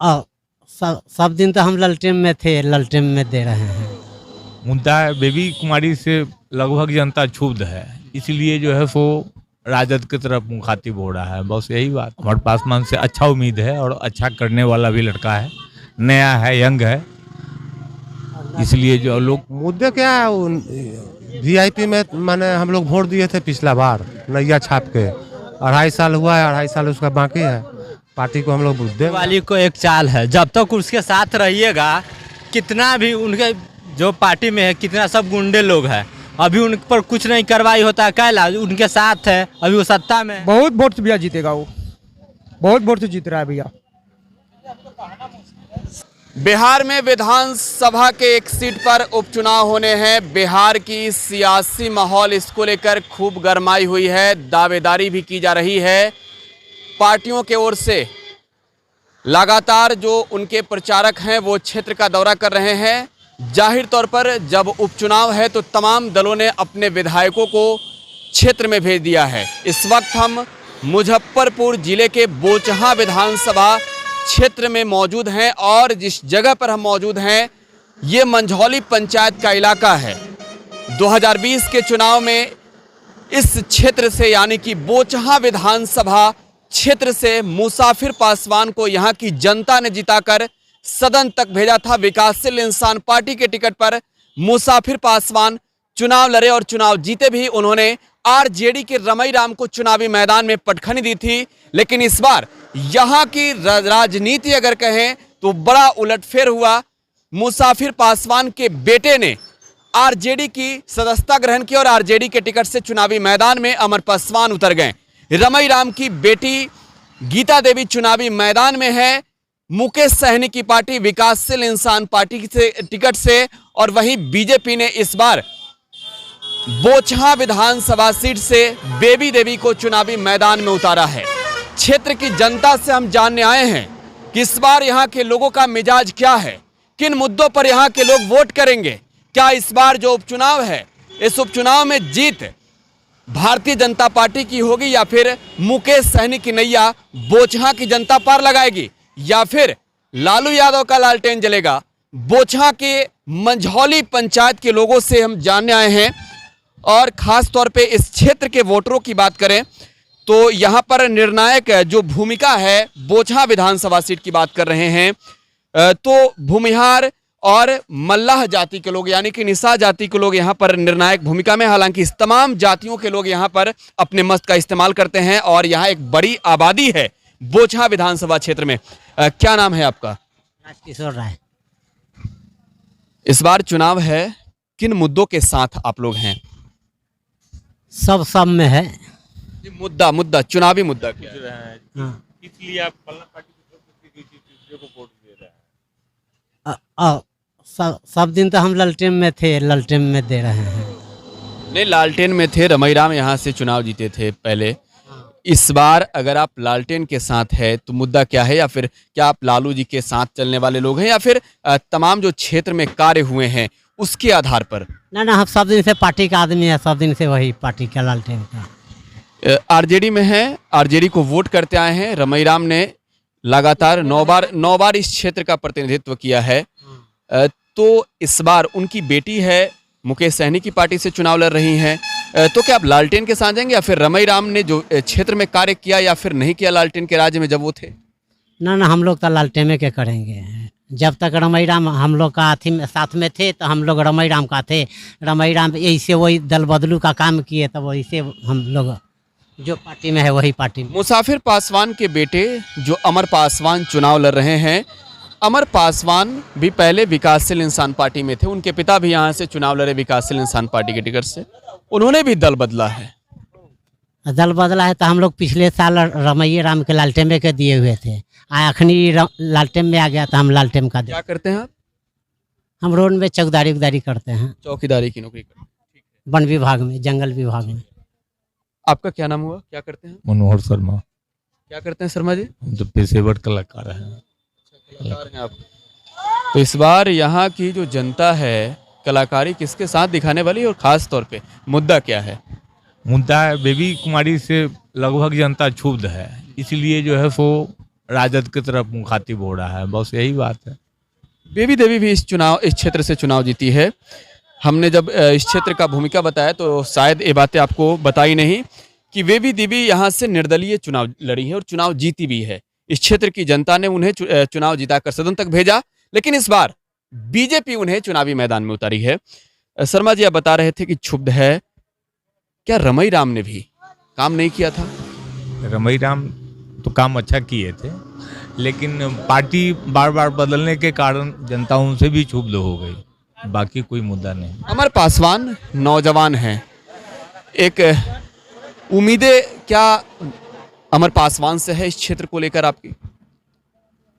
सब दिन तो हम ललटेन में थे, ललटेन में दे रहे हैं। मुद्दा है बेबी कुमारी से लगभग जनता क्षुब्ध है, इसलिए जो है सो राजद की तरफ मुखातिब हो रहा है। बस यही बात। अमर पासवान से अच्छा उम्मीद है और अच्छा करने वाला भी लड़का है, नया है, यंग है, इसलिए जो लोग मुद्दे क्या है। वीआईपी में माने हम लोग वोट दिए थे पिछला बार नैया छाप के, 2.5 साल हुआ है, 2.5 साल उसका बाकी है। पार्टी को हम लोग मुद्दे वाली को एक चाल है, जब तक उसके साथ रहिएगा, कितना भी उनके जो पार्टी में है कितना सब गुंडे लोग हैं, अभी उन पर कुछ नहीं कार्रवाई होता है, कैला उनके साथ है, अभी वो सत्ता में। बहुत वोट से भैया जीतेगा, वो बहुत वोट से जीत रहा है भैया। बिहार में विधानसभा के एक सीट पर उपचुनाव होने हैं। बिहार की सियासी माहौल इसको लेकर खूब गरमाई हुई है, दावेदारी भी की जा रही है। पार्टियों के ओर से लगातार जो उनके प्रचारक हैं वो क्षेत्र का दौरा कर रहे हैं। जाहिर तौर पर जब उपचुनाव है तो तमाम दलों ने अपने विधायकों को क्षेत्र में भेज दिया है। इस वक्त हम मुजफ्फरपुर जिले के बोचहां विधानसभा क्षेत्र में मौजूद हैं और जिस जगह पर हम मौजूद हैं ये मंझौली पंचायत का इलाका है। 2020 के चुनाव में इस क्षेत्र से यानी कि बोचहां विधानसभा क्षेत्र से मुसाफिर पासवान को यहां की जनता ने जिताकर सदन तक भेजा था। विकासशील इंसान पार्टी के टिकट पर मुसाफिर पासवान चुनाव लड़े और चुनाव जीते भी। उन्होंने आरजेडी के रमई राम को चुनावी मैदान में पटखनी दी थी, लेकिन इस बार यहां की राजनीति अगर कहें तो बड़ा उलटफेर हुआ। मुसाफिर पासवान के बेटे ने आरजेडी की सदस्यता ग्रहण की और आरजेडी के टिकट से चुनावी मैदान में अमर पासवान उतर गए। रमई राम की बेटी गीता देवी चुनावी मैदान में है, मुकेश सहनी की पार्टी विकासशील इंसान पार्टी से टिकट से, और वहीं बीजेपी ने इस बार बोचहां विधानसभा सीट से बेबी देवी को चुनावी मैदान में उतारा है। क्षेत्र की जनता से हम जानने आए हैं कि इस बार यहां के लोगों का मिजाज क्या है, किन मुद्दों पर यहां के लोग वोट करेंगे। क्या इस बार जो उपचुनाव है इस उपचुनाव में जीत भारतीय जनता पार्टी की होगी या फिर मुकेश सहनी की नैया बोचहां की जनता पार लगाएगी या फिर लालू यादव का लालटेन जलेगा। बोचहां के मंझौली पंचायत के लोगों से हम जानने आए हैं और खास तौर पे इस क्षेत्र के वोटरों की बात करें तो यहां पर निर्णायक जो भूमिका है, बोचहां विधानसभा सीट की बात कर रहे हैं तो भूमिहार और मल्लाह जाति के लोग यानी कि निसा जाति के लोग यहां पर निर्णायक भूमिका में। हालांकि इस तमाम जातियों के लोग यहां पर अपने मत का इस्तेमाल करते हैं और यहां एक बड़ी आबादी है बोचहां विधानसभा क्षेत्र में। क्या नाम है आपका? राजकिशोर राय। इस बार चुनाव है, किन मुद्दों के साथ आप लोग हैं? सब में है। मुद्दा चुनावी मुद्दा क्या है? हाँ। इसलिए आप पार्टी को वोट दे रहे हैं। सब दिन तो हम ललटेन में थे, ललटेन में दे रहे हैं। नहीं, लालटेन में थे, रमई राम यहाँ से चुनाव जीते थे पहले। इस बार अगर आप लालटेन के साथ है तो मुद्दा क्या है, या फिर क्या आप लालू जी के साथ चलने वाले लोग हैं या फिर तमाम जो क्षेत्र में कार्य हुए हैं उसके आधार पर? ना हम सब दिन से पार्टी का आदमी है, सब दिन से वही पार्टी का लालटेन का। आरजेडी में है, आरजेडी को वोट करते आए हैं। रमई राम ने लगातार 9 बार इस क्षेत्र का प्रतिनिधित्व किया है। तो इस बार उनकी बेटी है मुकेश सहनी की पार्टी से चुनाव लड़ रही हैं। तो क्या आप लालटेन के साथ जाएंगे या फिर रमई राम ने जो क्षेत्र में कार्य किया या फिर नहीं किया लालटेन के राज्य में जब वो थे? ना हम लोग तो लालटेन के करेंगे। जब तक रमई राम हम लोग का साथ में थे तो हम लोग रमई राम का थे। रमई राम ऐसे वही दल बदलू का काम किए तब वही से हम लोग जो पार्टी में है वही पार्टी में। मुसाफिर पासवान के बेटे जो अमर पासवान चुनाव लड़ रहे हैं। अमर पासवान भी पहले विकासशील इंसान पार्टी में थे, उनके पिता भी यहाँ से चुनाव लड़े विकासशील इंसान पार्टी के टिकट से, उन्होंने भी दल बदला है। दल बदला है तो हम लोग पिछले साल रमैया राम के लालटेन के दिए हुए थे, अखनी लालटेन में आ गया तो हम लालटेन का। क्या करते हैं आप? हम रोड में चौकीदारी करते हैं। चौकीदारी की नौकरी करते हैं। वन विभाग में, जंगल विभाग में। आपका क्या नाम हुआ, क्या करते हैं? मनोहर शर्मा। क्या करते हैं शर्मा जी? हम तो पेशेवर कलाकार हैं। कलाकार हैं आप। तो इस बार यहाँ की जो जनता है कलाकारी किसके साथ दिखाने वाली और खास तौर पे मुद्दा क्या है? मुद्दा है बेबी कुमारी से लगभग जनता क्षुब्ध है, इसलिए जो है सो राजद की तरफ मुखातिब हो रहा है, बस यही बात है। बेबी देवी भी इस क्षेत्र से चुनाव जीती है। हमने जब इस क्षेत्र का भूमिका बताया तो शायद ये बातें आपको बताई नहीं कि बेबी देवी यहाँ से निर्दलीय चुनाव लड़ी है और चुनाव जीती भी है। इस क्षेत्र की जनता ने उन्हें चुनाव जिताकर सदन तक भेजा, लेकिन इस बार बीजेपी उन्हें चुनावी मैदान में उतारी है। शर्मा जी, आप बता रहे थे कि क्षुब्ध है, क्या रमई राम ने भी काम नहीं किया था? रमई राम तो काम अच्छा किए थे, लेकिन पार्टी बार बार बदलने के कारण जनता उनसे भी क्षुब्ध हो गई, बाकी कोई मुद्दा नहीं। अमर पासवान नौजवान हैं, एक उम्मीदें क्या अमर पासवान से है इस क्षेत्र को लेकर आपकी?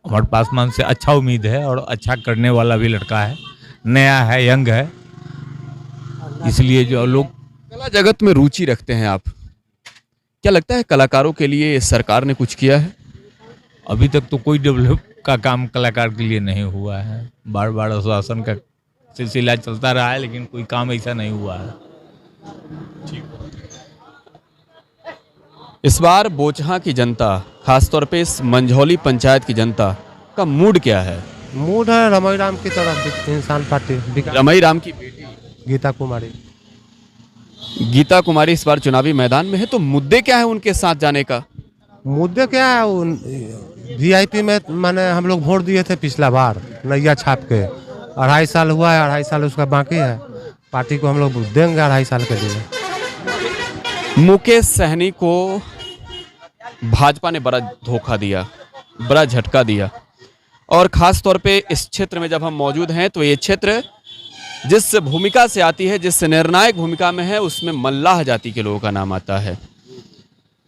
अमर पासवान से अच्छा उम्मीद है और अच्छा करने वाला भी लड़का है, नया है, यंग है, इसलिए जो लोग कला जगत में रुचि रखते हैं आप, क्या लगता है कलाकारों के लिए सरकार ने कुछ किया है? अभी तक तो कोई डेवलप का काम कलाकार के लिए नहीं हुआ है। बार बार आश्वासन का सिलसिला चलता रहा है, लेकिन कोई काम ऐसा नहीं हुआ है। इस बार बोचहां की जनता, खासतौर पे इस मंझौली पंचायत की जनता का मूड क्या है? मूड है रमई राम की तरफ, इंसान पार्टी रमई राम की बेटी गीता कुमारी। गीता कुमारी इस बार चुनावी मैदान में है, तो मुद्दे क्या है उनके साथ जाने का? मुद्दे क्या है, वीआईपी में माने हम लोग वोट दिए थे पिछला बार नैया छाप के, 2.5 साल हुआ है, 2.5 साल उसका बाकी है। पार्टी को हम लोग देंगे 2.5 साल के लिए। मुकेश सहनी को भाजपा ने बड़ा धोखा दिया, बड़ा झटका दिया, और खास तौर पे इस क्षेत्र में जब हम मौजूद हैं तो ये क्षेत्र जिस भूमिका से आती है, जिस निर्णायक भूमिका में है, उसमें मल्लाह जाति के लोगों का नाम आता है।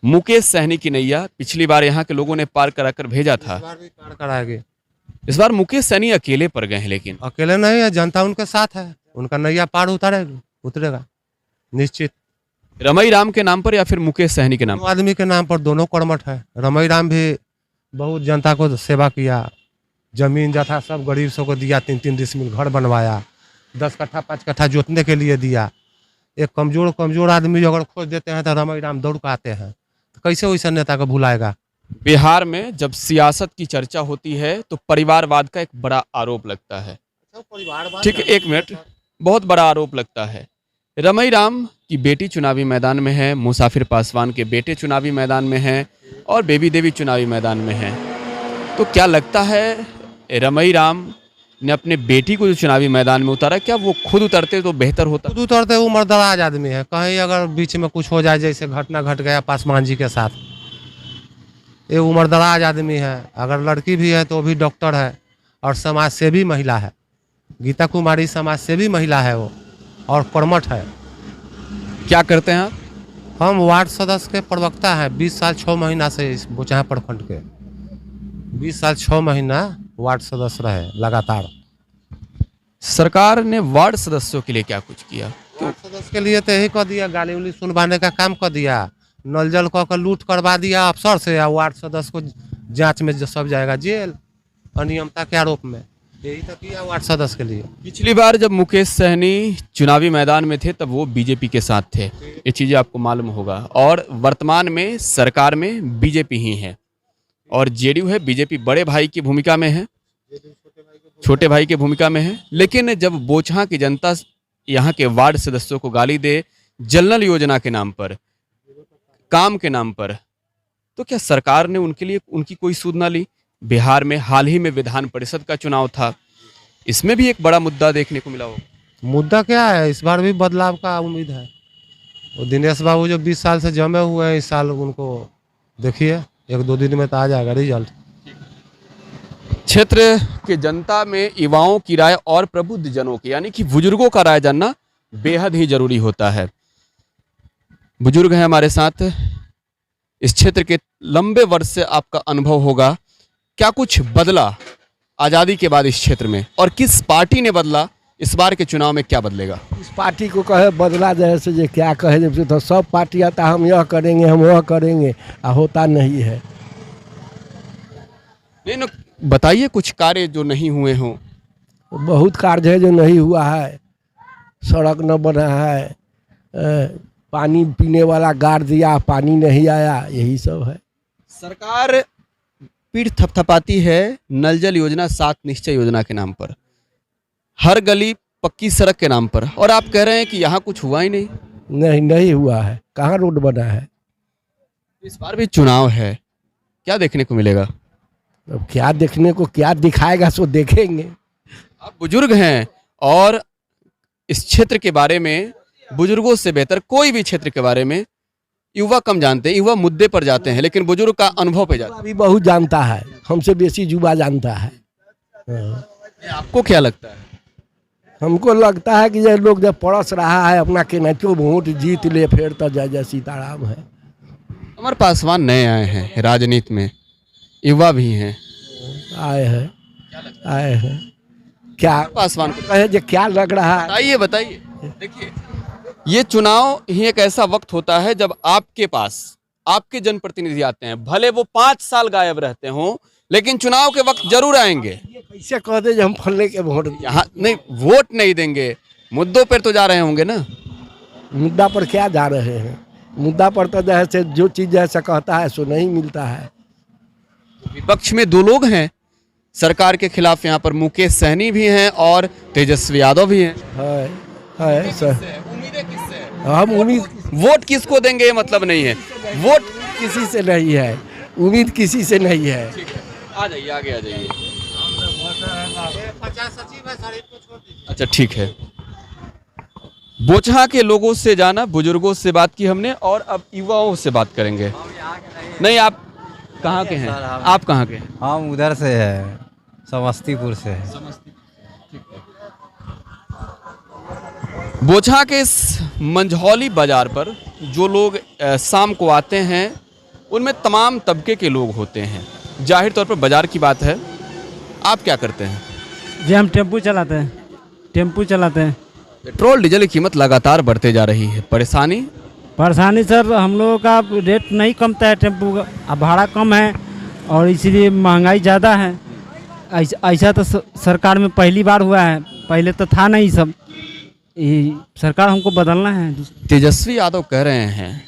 मुकेश सहनी की नैया पिछली बार यहाँ के लोगों ने पार कराकर भेजा था, पार कराएगी। इस बार मुकेश सहनी अकेले पड़ गए हैं, लेकिन अकेले नहीं है, जनता उनके साथ है, उनका नैया पार उतरेगा निश्चित। रमई राम के नाम पर या फिर मुकेश सहनी के नाम पर? आदमी के नाम पर दोनों कर्मठ है। रमई राम भी बहुत जनता को सेवा किया, जमीन जथा सब गरीब सबको दिया, 3-3 डिसमिल घर बनवाया, 10 कट्ठा 5 कट्ठा जोतने के लिए दिया। एक कमजोर आदमी अगर खोज देते हैं तो रमई राम दौड़ के आते हैं, तो कैसे वैसे नेता को भुलाएगा? बिहार में जब सियासत की चर्चा होती है तो परिवारवाद का एक बड़ा आरोप लगता है। ठीक है, 1 मिनट, बहुत बड़ा आरोप लगता है। रमई राम की बेटी चुनावी मैदान में है, मुसाफिर पासवान के बेटे चुनावी मैदान में हैं, और बेबी देवी चुनावी मैदान में हैं। तो क्या लगता है रमई राम ने अपने बेटी को जो चुनावी मैदान में उतारा, क्या वो खुद उतरते तो बेहतर होता? खुद उतरते, उम्रदराज आदमी है, कहीं अगर बीच में कुछ हो जाए, जैसे घटना घट गया पासवान जी के साथ, ये उम्रदराज आदमी है। अगर लड़की भी है तो भी डॉक्टर है और समाज सेवी महिला है। गीता कुमारी समाज सेवी महिला है वो, और कर्मठ है। क्या करते हैं आप? हम वार्ड सदस्य के प्रवक्ता हैं, 20 साल 6 महीना से इस बोचहां प्रखंड के 20 साल 6 महीना वार्ड सदस्य रहे लगातार। सरकार ने वार्ड सदस्यों के लिए क्या कुछ किया? वार्ड सदस्य के लिए तो यही कर दिया, गाली उली सुनवाने का काम कर दिया, नल जल कर लूट करवा दिया अफसर से, या वार्ड सदस्य को जांच में सब जाएगा जेल, अनियमितता के आरोप में। यही तो किया वार्ड सदस्य के लिए। पिछली बार जब मुकेश सहनी चुनावी मैदान में थे तब वो बीजेपी के साथ थे, ये चीज़ें आपको मालूम होगा, और वर्तमान में सरकार में बीजेपी ही है, और जेडीयू है, बीजेपी बड़े भाई की भूमिका में है, छोटे भाई की भूमिका में है। लेकिन जब बोचहां की जनता यहाँ के वार्ड सदस्यों को गाली दे जलनल योजना के नाम पर, काम के नाम पर, तो क्या सरकार ने उनके लिए उनकी कोई सूद ना ली? बिहार में हाल ही में विधान परिषद का चुनाव था, इसमें भी एक बड़ा मुद्दा देखने को मिला हो। मुद्दा क्या है, इस बार भी बदलाव का उम्मीद है। वो दिनेश बाबू जो 20 साल से जमे हुए हैं, इस साल उनको देखिए 1-2 दिन में तो आ जाएगा रिजल्ट। क्षेत्र के जनता में युवाओं की राय और प्रबुद्ध जनों की, यानी कि बुजुर्गों का राय जानना बेहद ही जरूरी होता है। बुजुर्ग हैं हमारे साथ, इस क्षेत्र के लंबे वर्ष से आपका अनुभव होगा, क्या कुछ बदला आज़ादी के बाद इस क्षेत्र में, और किस पार्टी ने बदला? इस बार के चुनाव में क्या बदलेगा? इस पार्टी को कहे बदला, जैसे जो क्या कहे, जब तो सब पार्टी आता हम यह करेंगे हम वह करेंगे, होता नहीं है। नहीं न, बताइए कुछ कार्य जो नहीं हुए हों। बहुत कार्य है जो नहीं हुआ है, सड़क न बना है, पानी पीने वाला गाड़ दिया, पानी नहीं आया, यही सब है। सरकार पीठ थपथपाती है नल जल योजना 7 निश्चय योजना के नाम पर, हर गली पक्की सड़क के नाम पर, और आप कह रहे हैं कि यहाँ कुछ हुआ ही नहीं। नहीं हुआ है, कहाँ रोड बना है। इस बार भी चुनाव है, क्या देखने को मिलेगा? अब क्या देखने को, क्या दिखाएगा सो देखेंगे। आप बुजुर्ग हैं और इस क्षेत्र के बारे में बुजुर्गों से बेहतर कोई भी क्षेत्र के बारे में युवा कम जानते हैं, युवा मुद्दे पर जाते हैं, लेकिन बुजुर्ग का अनुभव पे जाते अभी बहुत जानता है, हमसे बेसी युवा जानता है। हाँ। हैं। आपको क्या लगता है? हमको लगता है कि ये लोग जब पड़स रहा है अपना के नहीं वोट जीत ले फिर तो जय जय सीताराम है। अमर पासवान नए आए हैं राजनीति में, युवा भी हैं। आए हैं क्या पासवान को कहे जो क्या लग रहा है। बताइए देखिए, ये चुनाव ही एक ऐसा वक्त होता है जब आपके पास आपके जनप्रतिनिधि आते हैं, भले वो 5 साल गायब रहते हों, लेकिन चुनाव के वक्त जरूर आएंगे। कैसे कह दे हम फलने के वोट यहाँ नहीं, वोट नहीं देंगे, मुद्दों पर तो जा रहे होंगे ना। मुद्दा पर क्या जा रहे हैं, मुद्दा पर तो जैसे जो चीज़ जैसा कहता है सो नहीं मिलता है। विपक्ष में 2 लोग हैं सरकार के खिलाफ, यहाँ पर मुकेश सहनी भी हैं और तेजस्वी यादव भी हैं। है सर। उम्मीदें किससे हैं? हम उम्मीद वोट किसको देंगे ये मतलब नहीं है, वोट किसी से नहीं है, उम्मीद किसी से नहीं है। आ जाइए, आगे आ जाइए। अच्छा ठीक है, बोचहा के लोगों से जाना, बुजुर्गों से बात की हमने, और अब युवाओं से बात करेंगे। नहीं, आप कहाँ के हैं? आप कहाँ के हैं? हम उधर से है, समस्तीपुर से है। बोचहा के इस मंझौली बाजार पर जो लोग शाम को आते हैं उनमें तमाम तबके के लोग होते हैं। जाहिर तौर पर बाजार की बात है। आप क्या करते हैं? जी हम टेम्पू चलाते हैं। पेट्रोल डीजल की कीमत लगातार बढ़ते जा रही है, परेशानी सर हम लोगों का रेट नहीं कमता है, टेम्पू का अब भाड़ा कम है और इसीलिए महंगाई ज़्यादा है। ऐसा तो सरकार में पहली बार हुआ है, पहले तो था नहीं सब। सरकार हमको बदलना है। तेजस्वी यादव कह रहे हैं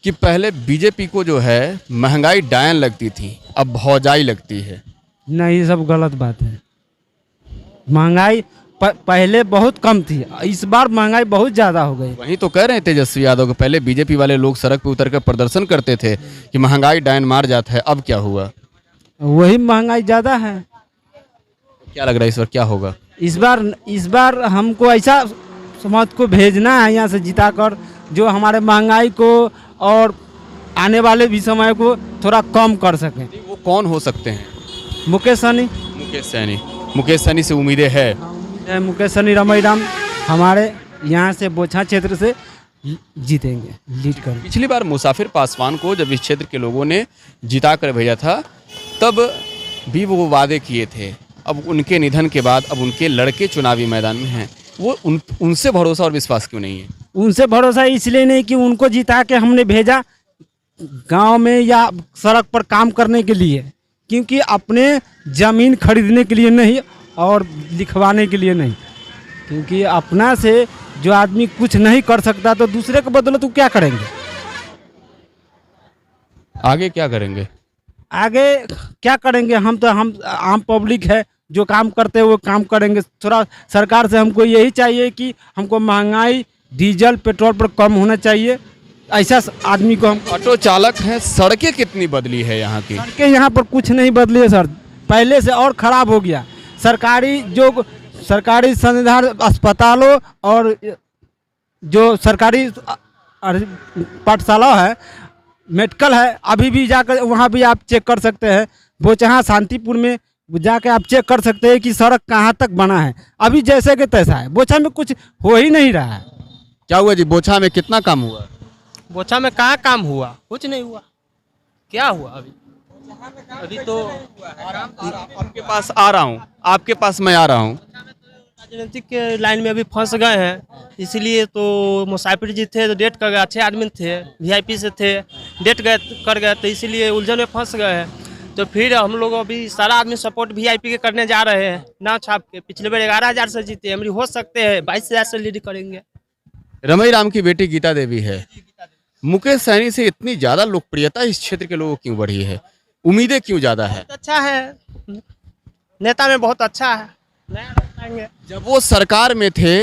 कि पहले बीजेपी को जो है महंगाई डायन लगती थी, अब भौजाई लगती है। नहीं, ये सब गलत बात है। महंगाई पहले बहुत कम थी, इस बार महंगाई बहुत ज़्यादा हो गई। वही तो कह रहे हैं तेजस्वी यादव कि पहले बीजेपी वाले लोग सड़क पे उतर कर प्रदर्शन करते थे कि महंगाई डायन मार जाता है, अब क्या हुआ? वही महंगाई ज़्यादा है। क्या लग रहा है इस बार क्या होगा? इस बार हमको ऐसा समाज को भेजना है यहाँ से जिताकर, जो हमारे महंगाई को और आने वाले भी समय को थोड़ा कम कर सकें। वो कौन हो सकते हैं? मुकेश सहनी से उम्मीदें है। मुकेश सहनी रमईराम हमारे यहाँ से बोचहा क्षेत्र से जीतेंगे, लीड कर। पिछली बार मुसाफिर पासवान को जब इस क्षेत्र के लोगों ने जिता कर भेजा था तब भी वो वादे किए थे। अब उनके निधन के बाद अब उनके लड़के चुनावी मैदान में हैं, वो उनसे भरोसा और विश्वास क्यों नहीं है? उनसे भरोसा इसलिए नहीं कि उनको जिता के हमने भेजा गांव में या सड़क पर काम करने के लिए, क्योंकि अपने ज़मीन खरीदने के लिए नहीं और लिखवाने के लिए नहीं। क्योंकि अपना से जो आदमी कुछ नहीं कर सकता तो दूसरे के बदले तो क्या करेंगे? आगे क्या करेंगे? आगे क्या करेंगे? हम आम पब्लिक है, जो काम करते हैं वो काम करेंगे। थोड़ा सरकार से हमको यही चाहिए कि हमको महंगाई डीजल पेट्रोल पर कम होना चाहिए। ऐसा आदमी को हम ऑटो चालक हैं। सड़कें कितनी बदली है यहाँ की? सड़कें यहाँ पर कुछ नहीं बदली है सर, पहले से और ख़राब हो गया। सरकारी संविधान अस्पतालों और जो सरकारी पाठशाला है, मेडिकल है, अभी भी जाकर वहाँ भी आप चेक कर सकते हैं। बोचहा शांतिपुर में जाके आप चेक कर सकते हैं कि सड़क कहाँ तक बना है, अभी जैसे कि तैसा है। बोचहा में कुछ हो ही नहीं रहा है। क्या हुआ जी, बोचहा में कितना काम हुआ? बोचहा में कहाँ काम हुआ? कुछ नहीं हुआ। क्या हुआ अभी तो आपके पास आ रहा हूँ, आपके पास मैं आ रहा हूँ। राजनीतिक के लाइन में अभी फंस गए हैं, इसलिए तो मुसाफिर जी थे तो डेट कर गए, अच्छे आदमी थे, वीआईपी से थे, डेट कर गए तो इसीलिए उलझन में फंस गए हैं। तो फिर हम लोग अभी सारा आदमी सपोर्ट वीआईपी के करने जा रहे हैं, नाम छाप के। पिछले बार 11,000 से जीते, हमारी हो सकते हैं 22,000 से लीड करेंगे। रमईराम की बेटी गीता देवी है। मुकेश सहनी से इतनी ज़्यादा लोकप्रियता इस क्षेत्र के लोगों की क्यों बढ़ी है? उम्मीदें क्यों ज़्यादा है? अच्छा है, नेता में बहुत अच्छा है, नया बताएंगे। जब वो सरकार में थे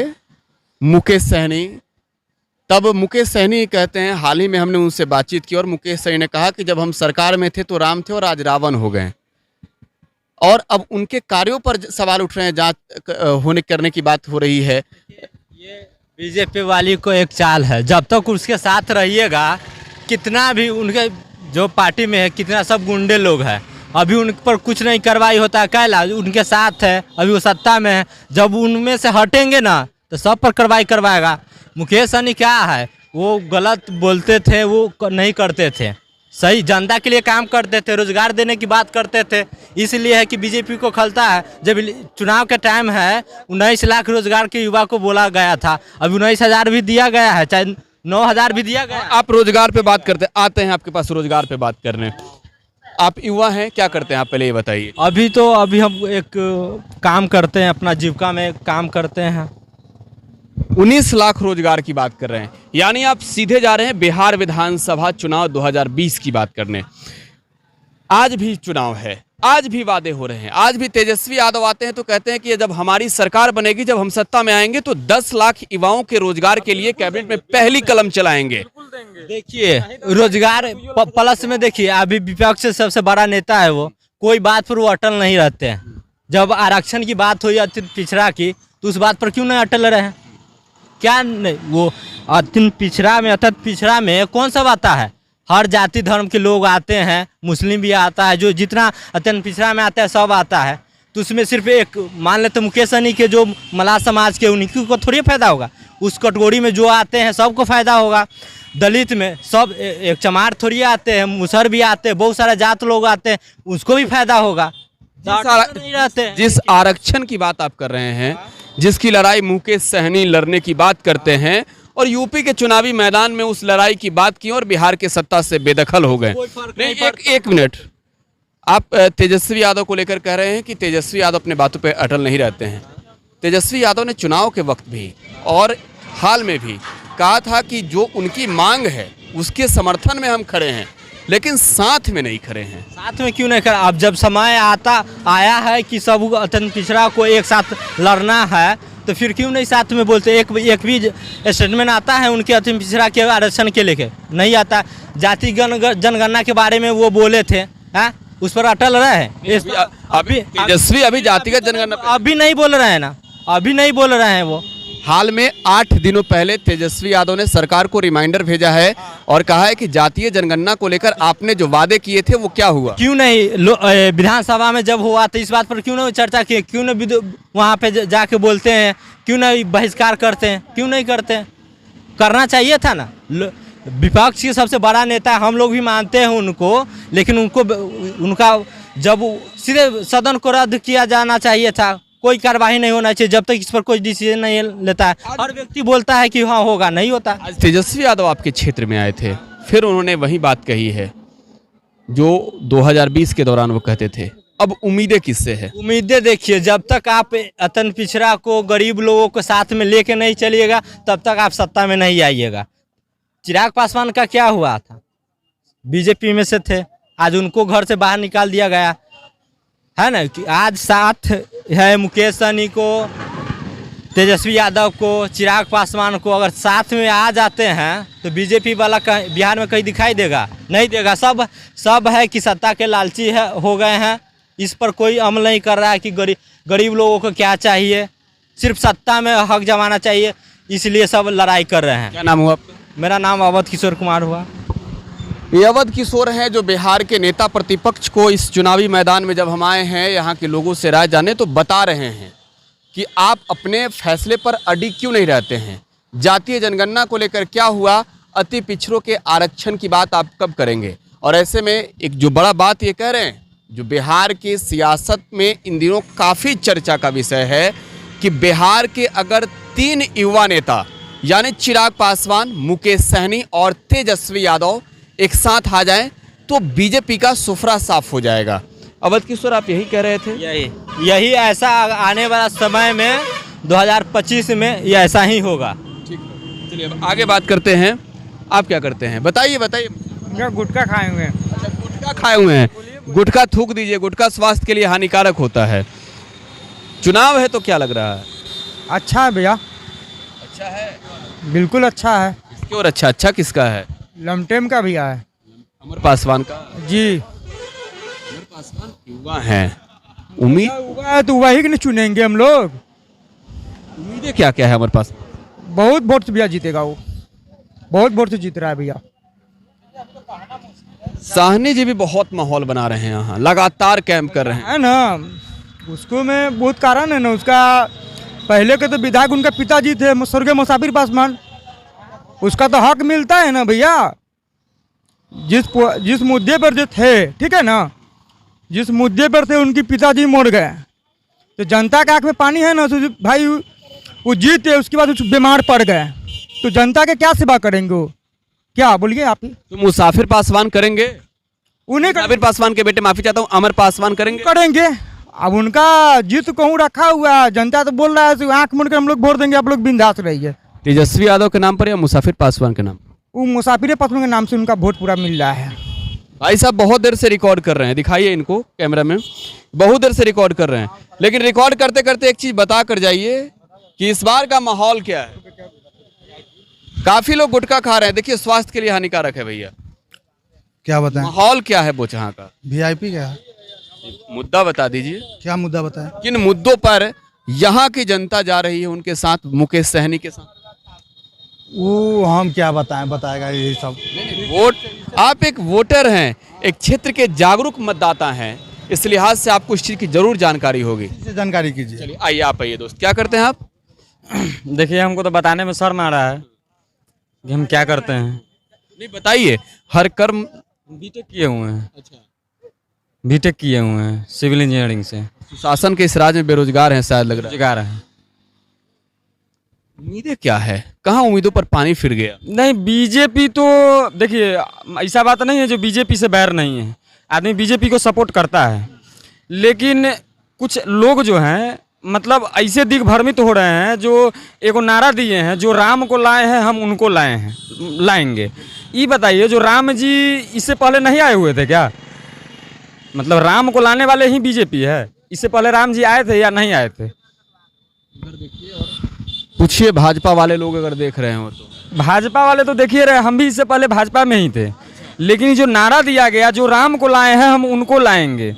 मुकेश सहनी, तब मुकेश सहनी कहते हैं, हाल ही में हमने उनसे बातचीत की और मुकेश सहनी ने कहा कि जब हम सरकार में थे तो राम थे और आज रावण हो गए। और अब उनके कार्यों पर सवाल उठ रहे हैं, जांच होने करने की बात हो रही है। ये बीजेपी वाली को एक चाल है, जब तक उसके साथ रहिएगा, कितना भी उनके जो पार्टी में है कितना सब गुंडे लोग हैं, अभी उन पर कुछ नहीं कार्रवाई होता, कैला उनके साथ है, अभी वो सत्ता में है, जब उनमें से हटेंगे ना तो सब पर कार्रवाई करवाएगा। मुकेश सहनी क्या है, वो गलत बोलते थे, वो नहीं करते थे, सही जनता के लिए काम करते थे, रोजगार देने की बात करते थे। इसलिए है कि बीजेपी को खलता है। जब चुनाव का टाइम है 19 लाख रोजगार के युवा को बोला गया था, अभी 19,000 भी दिया गया है, चाहे 9,000 भी दिया गया। आप रोजगार पे बात करते आते हैं, आपके पास रोजगार पे बात करने, आप युवा हैं, क्या करते हैं आप पहले ये बताइए। अभी हम एक काम करते हैं, अपना जीविका में काम करते हैं। 19 लाख रोजगार की बात कर रहे हैं, यानी आप सीधे जा रहे हैं बिहार विधानसभा चुनाव 2020 की बात करने। आज भी चुनाव है, आज भी वादे हो रहे हैं, आज भी तेजस्वी यादव आते हैं तो कहते हैं कि जब हमारी सरकार बनेगी, जब हम सत्ता में आएंगे तो 10 लाख युवाओं के रोजगार के लिए कैबिनेट में पहली कलम चलाएंगे। देखिए रोजगार प्लस में देखिए, अभी विपक्ष से सबसे बड़ा नेता है वो, कोई बात पर वो अटल नहीं रहते हैं। जब आरक्षण की बात हुई अति पिछड़ा की, तो उस बात पर क्यों नहीं अटल रहे हैं? क्या नहीं, वो अति पिछड़ा में कौन सा आता है? हर जाति धर्म के लोग आते हैं, मुस्लिम भी आता है, जो जितना अत्यंत पिछड़ा में आता है सब आता है। तो उसमें सिर्फ एक मान लेते मुकेश सहनी के जो मलाह समाज के, उन्हीं को थोड़ी फायदा होगा, उस कैटेगरी में जो आते हैं सबको फायदा होगा। दलित में सब एक चमार थोड़ी आते हैं, मुसहर भी आते हैं, बहुत सारे जात लोग आते हैं, उसको भी फायदा होगा। जिस आरक्षण की बात आप कर रहे हैं, जिसकी लड़ाई मुकेश सहनी लड़ने की बात करते हैं, और यूपी के चुनावी मैदान में उस लड़ाई की बात की और बिहार के सत्ता से बेदखल हो गए। एक मिनट, आप तेजस्वी यादव को लेकर कह रहे हैं कि तेजस्वी यादव अपने बातों पे अटल नहीं रहते हैं। तेजस्वी यादव ने चुनाव के वक्त भी और हाल में भी कहा था कि जो उनकी मांग है उसके समर्थन में हम खड़े हैं, लेकिन साथ में नहीं खड़े हैं। साथ में क्यों नहीं खड़े? अब जब समय आया है कि सब अत्यंत पिछड़ा को एक साथ लड़ना है, तो फिर क्यों नहीं साथ में बोलते? एक भी स्टेटमेंट आता है उनके अत्यंत पिछड़ा के आरक्षण के लेके? नहीं आता। जाति जनगणना के बारे में वो बोले थे, हैं? उस पर अटल रहे हैं। अभी तेजस्वी अभी जातिगत जनगणना अभी नहीं बोल रहे हैं ना, अभी नहीं बोल रहे हैं वो। हाल में 8 दिनों पहले तेजस्वी यादव ने सरकार को रिमाइंडर भेजा है और कहा है कि जातीय जनगणना को लेकर आपने जो वादे किए थे वो क्या हुआ? क्यों नहीं विधानसभा में जब हुआ तो इस बात पर क्यों नहीं चर्चा की? क्यों नहीं वहाँ पे जाके बोलते हैं? क्यों नहीं बहिष्कार करते हैं? क्यों नहीं करते हैं? करना चाहिए था ना। विपक्ष के सबसे बड़ा नेता हम लोग भी मानते हैं उनको, लेकिन उनका जब सीधे सदन को रद्द किया जाना चाहिए था। कोई कार्रवाई नहीं होना चाहिए जब तक इस पर कोई डिसीजन नहीं लेता है। हर व्यक्ति बोलता है कि हाँ होगा, नहीं होता। आज तेजस्वी यादव आपके क्षेत्र में आए थे, फिर उन्होंने वही बात कही है जो 2020 के दौरान वो कहते थे। अब उम्मीदें किससे है? उम्मीदें देखिए, जब तक आप अत्यंत पिछड़ा को, गरीब लोगों को साथ में लेके नहीं चलिएगा, तब तक आप सत्ता में नहीं आइएगा। चिराग पासवान का क्या हुआ था? बीजेपी में से थे, आज उनको घर से बाहर निकाल दिया गया है ना। कि आज साथ है मुकेश सहनी को, तेजस्वी यादव को, चिराग पासवान को, अगर साथ में आ जाते हैं तो बीजेपी वाला बिहार में कहीं दिखाई देगा? नहीं देगा। सब है कि सत्ता के लालची हो गए हैं। इस पर कोई अमल नहीं कर रहा है कि गरीब लोगों को क्या चाहिए, सिर्फ सत्ता में हक जमाना चाहिए, इसलिए सब लड़ाई कर रहे हैं। क्या नाम हुआ आपका? मेरा नाम अवध किशोर कुमार हुआ। ये अवध किशोर हैं जो बिहार के नेता प्रतिपक्ष को इस चुनावी मैदान में जब हम आए हैं यहाँ के लोगों से राय जाने, तो बता रहे हैं कि आप अपने फैसले पर अडिग क्यों नहीं रहते हैं। जातीय जनगणना को लेकर क्या हुआ, अति पिछड़ों के आरक्षण की बात आप कब करेंगे? और ऐसे में एक जो बड़ा बात ये कह रहे हैं, जो बिहार की सियासत में इन दिनों काफ़ी चर्चा का विषय है कि बिहार के अगर 3 युवा नेता यानी चिराग पासवान, मुकेश सहनी और तेजस्वी यादव एक साथ आ जाएं तो बीजेपी का सुफरा साफ हो जाएगा। अवध किशोर, आप यही कह रहे थे? यही ऐसा आने वाला समय में 2025 में ये ऐसा ही होगा। ठीक है, चलिए अब आगे बात करते हैं। आप क्या करते हैं बताइए? गुटखा खाए हुए हैं। अच्छा, गुटखा खाए हुए हैं। गुटखा थूक दीजिए, गुटखा स्वास्थ्य के लिए हानिकारक होता है। चुनाव है तो क्या लग रहा है? अच्छा है भैया, अच्छा है, बिल्कुल अच्छा है। इसकी और अच्छा किसका है? लमटेम का भैया है। अमर पासवान का जी, अमर पासवान युवा हैं, उम्मीद हुआ है तो वही नहीं चुनेंगे हम लोग। उम्मीदें क्या क्या है अमर पासवान? बहुत वोट से भैया जीतेगा वो, बहुत वोट से जीत रहा है भैया। साहनी जी भी बहुत माहौल बना रहे हैं, यहाँ लगातार कैंप कर रहे हैं। है ना, उसको में बहुत कारण है ना। उसका पहले के तो विधायक उनका पिताजी थे स्वर्गीय मुसाफिर पासवान, उसका तो हक मिलता है ना भैया। जिस मुद्दे पर जो थे, ठीक है ना, जिस मुद्दे पर थे उनके पिताजी मर गए, तो जनता के आँख में पानी है ना। तो भाई वो जीते, उसके बाद बीमार पड़ गए, तो जनता के क्या सेवा करेंगे वो? क्या बोलिए आप ही? तो मुसाफिर पासवान करेंगे, उन्हें मुसाफिर पासवान के बेटे, माफी चाहता हूँ, अमर पासवान करेंगे। करेंगे। अब उनका जीत कहूँ रखा हुआ है, जनता तो बोल रहा है आंख मूंद कर हम लोग वोट देंगे, आप लोग बिंदास रहिए। तेजस्वी यादव के नाम पर या मुसाफिर पासवान के नाम? वो मुसाफिर पासवान के नाम से उनका वोट पूरा मिल रहा है। भाई साहब बहुत देर से रिकॉर्ड कर रहे हैं, दिखाइए इनको कैमरा में, बहुत देर से रिकॉर्ड कर रहे हैं, लेकिन रिकॉर्ड करते करते एक चीज बता कर जाइए कि इस बार का माहौल क्या है। काफी लोग गुटखा खा रहे हैं, देखिए स्वास्थ्य के लिए हानिकारक है भैया। क्या बताएं? माहौल क्या है बोचहां का? वीआईपी क्या है? मुद्दा बता दीजिए। क्या मुद्दा बताएं? किन मुद्दों पर यहाँ की जनता जा रही है उनके साथ, मुकेश सहनी के साथ? वो हम क्या बताएं, बताएगा यही सब। वोट, आप एक वोटर हैं, एक क्षेत्र के जागरूक मतदाता हैं, इस लिहाज से आपको इस चीज की जरूर जानकारी होगी। जानकारी कीजिए। चलिए आइए, आप आइए दोस्त, क्या करते हैं आप? देखिए हमको तो बताने में शर्म आ रहा है कि हम क्या करते हैं। नहीं बताइए, हर कर्म। बीटेक किए हुए हैं। अच्छा, बीटेक किए हुए हैं सिविल इंजीनियरिंग से। शासन के इस राज में बेरोजगार हैं शायद, लग रहा है। बेरोजगार हैं। उम्मीदें क्या है? कहाँ उम्मीदों पर पानी फिर गया? नहीं, बीजेपी तो देखिए ऐसा बात नहीं है जो बीजेपी से बैर नहीं है, आदमी बीजेपी को सपोर्ट करता है, लेकिन कुछ लोग जो हैं मतलब ऐसे दिग्भ्रमित हो रहे हैं, जो एगो नारा दिए हैं, जो राम को लाए हैं हम उनको लाए हैं, लाएंगे। ये बताइए, जो राम जी इससे पहले नहीं आए हुए थे क्या? मतलब राम को लाने वाले ही बीजेपी है, इससे पहले राम जी आए थे या नहीं आए थे? पूछिए भाजपा वाले लोग अगर देख रहे हो तो। भाजपा वाले तो देखिए रहे, हम भी इससे पहले भाजपा में ही थे, लेकिन जो नारा दिया गया, जो राम को लाए हैं हम उनको लाएंगे।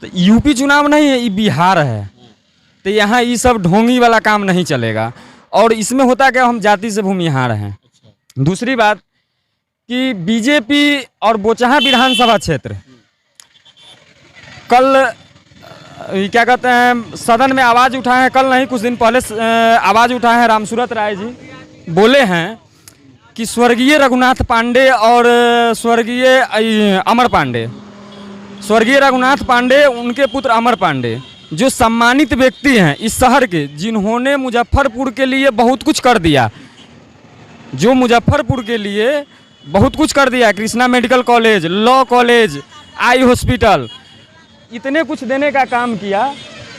तो यूपी चुनाव नहीं है, ये बिहार है, तो यहाँ ये सब ढोंगी वाला काम नहीं चलेगा। और इसमें होता क्या, हम जाति से भूमिहार हैं। दूसरी बात कि बीजेपी और बोचहां विधानसभा क्षेत्र कल क्या कहते हैं सदन में आवाज़ उठाए हैं, कल नहीं कुछ दिन पहले आवाज़ उठाए हैं। रामसूरत राय जी बोले हैं कि स्वर्गीय रघुनाथ पांडे और स्वर्गीय अमर पांडे, स्वर्गीय रघुनाथ पांडे उनके पुत्र अमर पांडे जो सम्मानित व्यक्ति हैं इस शहर के, जिन्होंने मुजफ्फरपुर के लिए बहुत कुछ कर दिया, जो मुजफ्फरपुर के लिए बहुत कुछ कर दिया, Krishna medical college, law college, eye hospital, इतने कुछ देने का काम किया,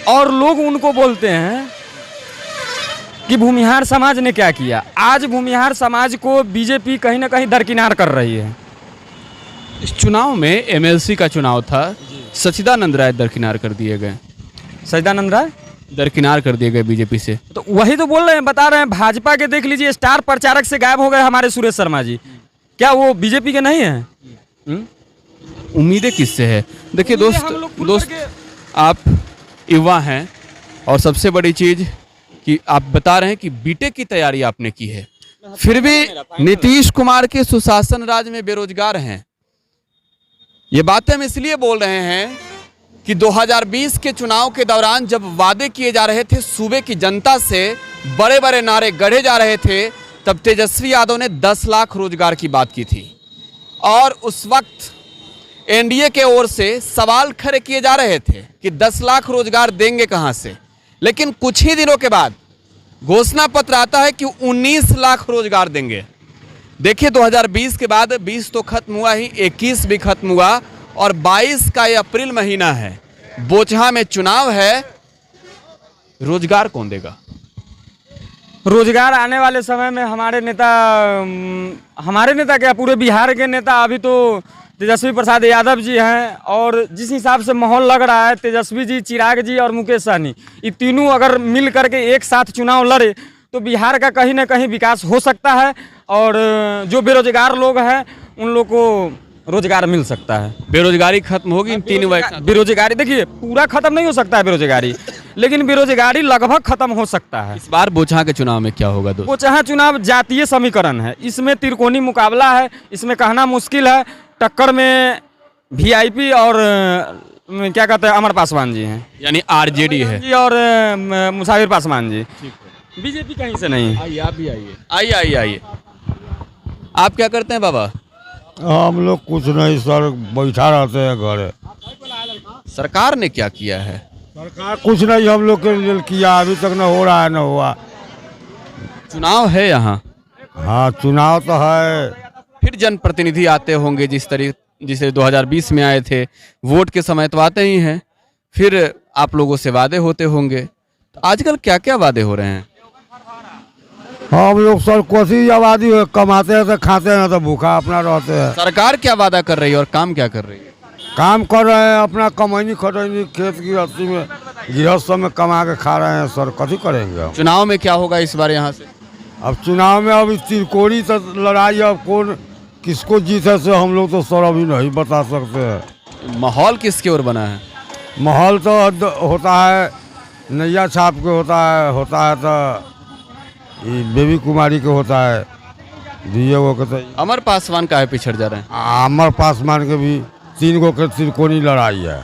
और लोग उनको बोलते हैं कि भूमिहार समाज ने क्या किया। आज भूमिहार समाज को बीजेपी कहीं ना कहीं दरकिनार कर रही है। इस चुनाव में एमएलसी का चुनाव था, सचिदानंद राय दरकिनार कर दिए गए। सचिदानंद राय दरकिनार कर दिए गए बीजेपी से, तो वही तो बोल रहे हैं, बता रहे हैं। भाजपा के देख लीजिए स्टार प्रचारक से गायब हो गए हमारे सुरेश शर्मा जी, क्या वो बीजेपी के नहीं हैं? उम्मीदें किससे है? देखिए दोस्त आप युवा हैं, और सबसे बड़ी चीज कि आप बता रहे हैं कि बीटेक की तैयारी आपने की है, फिर भी नीतीश कुमार के सुशासन राज में बेरोजगार हैं। ये बातें हम इसलिए बोल रहे हैं कि 2020 के चुनाव के दौरान जब वादे किए जा रहे थे, सूबे की जनता से बड़े बड़े नारे गढ़े जा रहे थे, तब तेजस्वी यादव ने 10 लाख रोजगार की बात की थी, और उस वक्त एनडीए के ओर से सवाल खड़े किए जा रहे थे कि 10 लाख रोजगार देंगे कहां से। लेकिन कुछ ही दिनों के बाद घोषणा पत्र आता है कि 19 लाख रोजगार देंगे। देखिए 2020 के बाद 20 तो खत्म हुआ ही, 21 भी खत्म हुआ, और 22 का ये अप्रैल महीना है, बोचहां में चुनाव है, रोजगार कौन देगा? रोजगार आने वाले समय में हमारे नेता क्या पूरे बिहार के नेता अभी तो तेजस्वी प्रसाद यादव जी हैं, और जिस हिसाब से माहौल लग रहा है तेजस्वी जी, चिराग जी और मुकेश सहनी, ये तीनों अगर मिल करके एक साथ चुनाव लड़े तो बिहार का कहीं ना कहीं विकास हो सकता है, और जो बेरोजगार लोग हैं उन लोग को रोजगार मिल सकता है। बेरोजगारी खत्म होगी इन तीन बेरोजगारी देखिए पूरा खत्म नहीं हो सकता है बेरोजगारी, लेकिन बेरोजगारी लगभग खत्म हो सकता है। इस बार बोचहा के चुनाव में क्या होगा दोस्त? बोचहा चुनाव जातीय समीकरण है, इसमें त्रिकोणी मुकाबला है, इसमें कहना मुश्किल है। टक्कर में वीआईपी और क्या कहते हैं अमर पासवान जी हैं, यानी आरजेडी है जी, और मुसाफिर पासवान जी। बीजेपी कहीं से नहीं। आइए आप भी आइए। आइए आप क्या करते हैं बाबा? हम लोग कुछ नहीं सर, बैठा रहते हैं घर। सरकार ने क्या किया है? सरकार कुछ नहीं हम लोग के लिए किया, अभी तक न हो रहा है न हुआ। चुनाव है यहाँ? हाँ चुनाव तो है। फिर जनप्रतिनिधि आते होंगे जिसे 2020 में आए थे, वोट के समय तो आते ही हैं, फिर आप लोगों से वादे होते होंगे। तो आजकल क्या क्या वादे हो रहे हैं? हम लोग सर कोसी आबादी कमाते हैं तो खाते हैं, तो भूखा अपना रहते हैं। सरकार क्या वादा कर रही है और काम क्या कर रही है? काम कर रहे हैं, अपना कमैनी खटैनी खेत गृहस्थी में गृहस्थ में कमा के खा रहे हैं सर, कथी करेंगे हम? चुनाव में क्या होगा इस बार यहाँ से? अब चुनाव में अभी त्रिकोणी तो लड़ाई, अब कौन किसको जीते से हम लोग तो सर अभी नहीं बता सकते हैं। माहौल किसकी ओर बना है? माहौल तो होता है नैया छाप के होता है तो ये बेबी कुमारी के होता है, दिए वो कहते हैं। अमर पासवान काहे पिछड़ जा रहे हैं? अमर पासवान के भी 3 गो के त्रिकोणी लड़ाई है।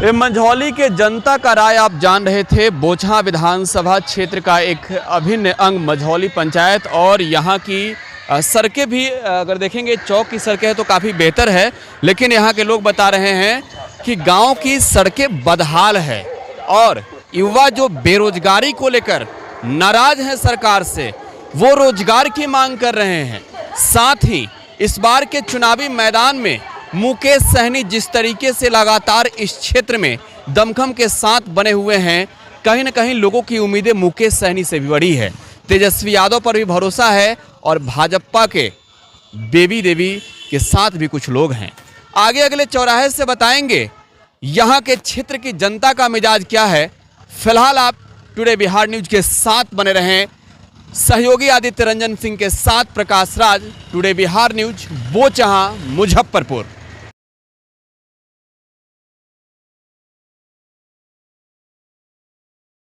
ये मंझौली के जनता का राय आप जान रहे थे। बोचहा विधानसभा क्षेत्र का एक अभिन्न अंग मंझौली पंचायत, और यहाँ की सड़कें भी अगर देखेंगे चौक की सड़कें हैं तो काफ़ी बेहतर है, लेकिन यहाँ के लोग बता रहे हैं कि गांव की सड़कें बदहाल है, और युवा जो बेरोजगारी को लेकर नाराज हैं सरकार से, वो रोजगार की मांग कर रहे हैं। साथ ही इस बार के चुनावी मैदान में मुकेश सहनी जिस तरीके से लगातार इस क्षेत्र में दमखम के साथ बने हुए हैं, कहीं ना कहीं लोगों की उम्मीदें मुकेश सहनी से भी बड़ी है। तेजस्वी यादव पर भी भरोसा है, और भाजपा के बेबी देवी के साथ भी कुछ लोग हैं। आगे अगले चौराहे से बताएंगे यहाँ के क्षेत्र की जनता का मिजाज क्या है। फिलहाल आप टुडे बिहार न्यूज के साथ बने रहें। सहयोगी आदित्य रंजन सिंह के साथ प्रकाश राज, टुडे बिहार न्यूज, बोचहा, मुजफ्फरपुर।